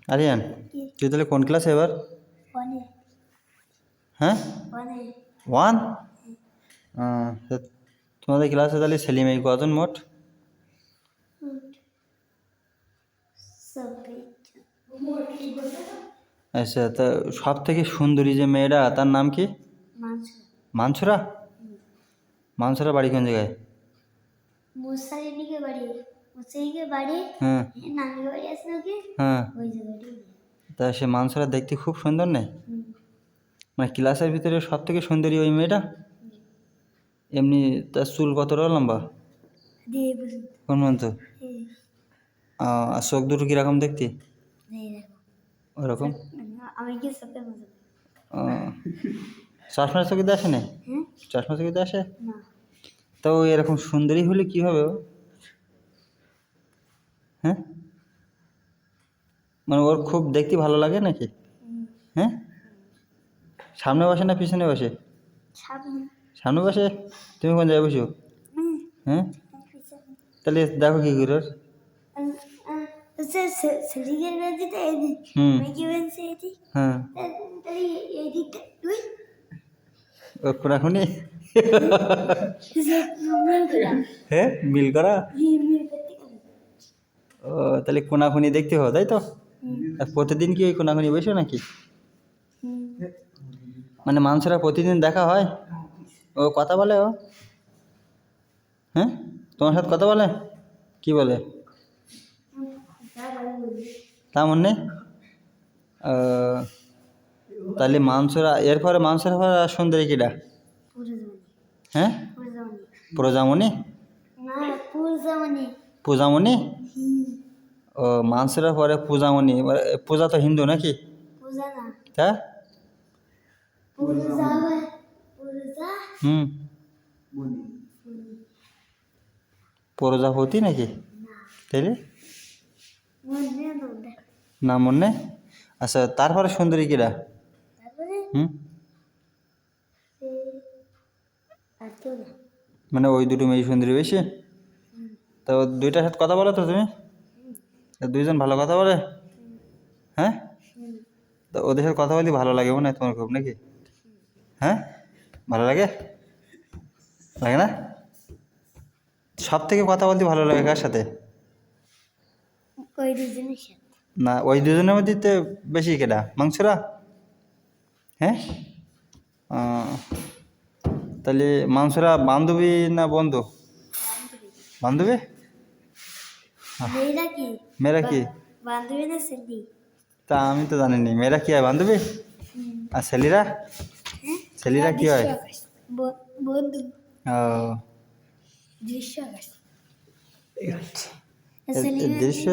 আরিয়ান, তুই তাহলে কোন ক্লাসে এবার? হ্যাঁ, 1। তা তোমাদের ক্লাসে তাহলে ছেলেমেয়ে কজন মোট? আচ্ছা, তা সব থেকে সুন্দরী যে মেয়েটা তার নাম কি? মানসুরা। মানসুরা বাড়ি কোন জায়গায়? হ্যাঁ হ্যাঁ। তা সে মানসুরা দেখতে খুব সুন্দর নেই? মানে ক্লাসের ভিতরে সব থেকে সুন্দরী ওই মেয়েটা? এমনি তার চুল কতটা লম্বা? কোন মন্ত? আর চোখ দুটো কীরকম দেখতে? ওরকম। চশমা চোখে আসে না? চশমা চোখে আসে? তো এরকম সুন্দরী হলে কি হবে? হ্যাঁ, মানে ওর খুব দেখতে ভালো লাগে নাকি? হ্যাঁ, সামনে বসে না পিছনে বসে? সামনে বসে। তুমি কোন জায়গায় বসো? হ্যাঁ, তাহলে দেখো কি করে ওর? হ্যাঁ, ও কোনাকুনি। হ্যাঁ, মিল করা। ও তাহলে কোনাকুনি দেখতে হবে, তাই তো? আর প্রতিদিন কি ওই কোনাকুনি বসো নাকি? মানে মানুষরা প্রতিদিন দেখা হয়? ও কথা বলে ও? হ্যাঁ, তোমার সাথে কথা বলে? কি বলে? তা মনে? তাহলে মাংসরা এরপরে মাংসের পরে সুন্দরী কিটা? হ্যাঁ, প্রজামণি। পূজামণি। ও মাংসের পরে পূজামণি। পূজা তো হিন্দু নাকি? হ্যাঁ, প্রজাপতি নাকি? তাইলে না মনে। আচ্ছা, তারপরে সুন্দরী কিরা? মানে ওই দুটো মেয়ে সুন্দরী বেশি? তো দুইটার সাথে কথা বলো তো তুমি? দুইজন ভালো কথা বলে? হ্যাঁ, তো ওদের সাথে কথা বলতে ভালো লাগে মনে হয় তোমার খুব নাকি? হ্যাঁ, ভালো লাগে? লাগে না? সব থেকে কথা বলতে ভালো লাগে কার সাথে? না, ওই দুজনের মধ্যে তো বেশি কেটা মাংসরা? হ্যাঁ, তাহলে মাংসরা বান্ধবী না বন্ধু? বান্ধবী। মেয়েরা কি? তা আমি তো জানিনি মেয়েরা কি হয় বান্ধবী? আর ছেলেরা? ছেলেরা কি হয়? ও দৃশ্য।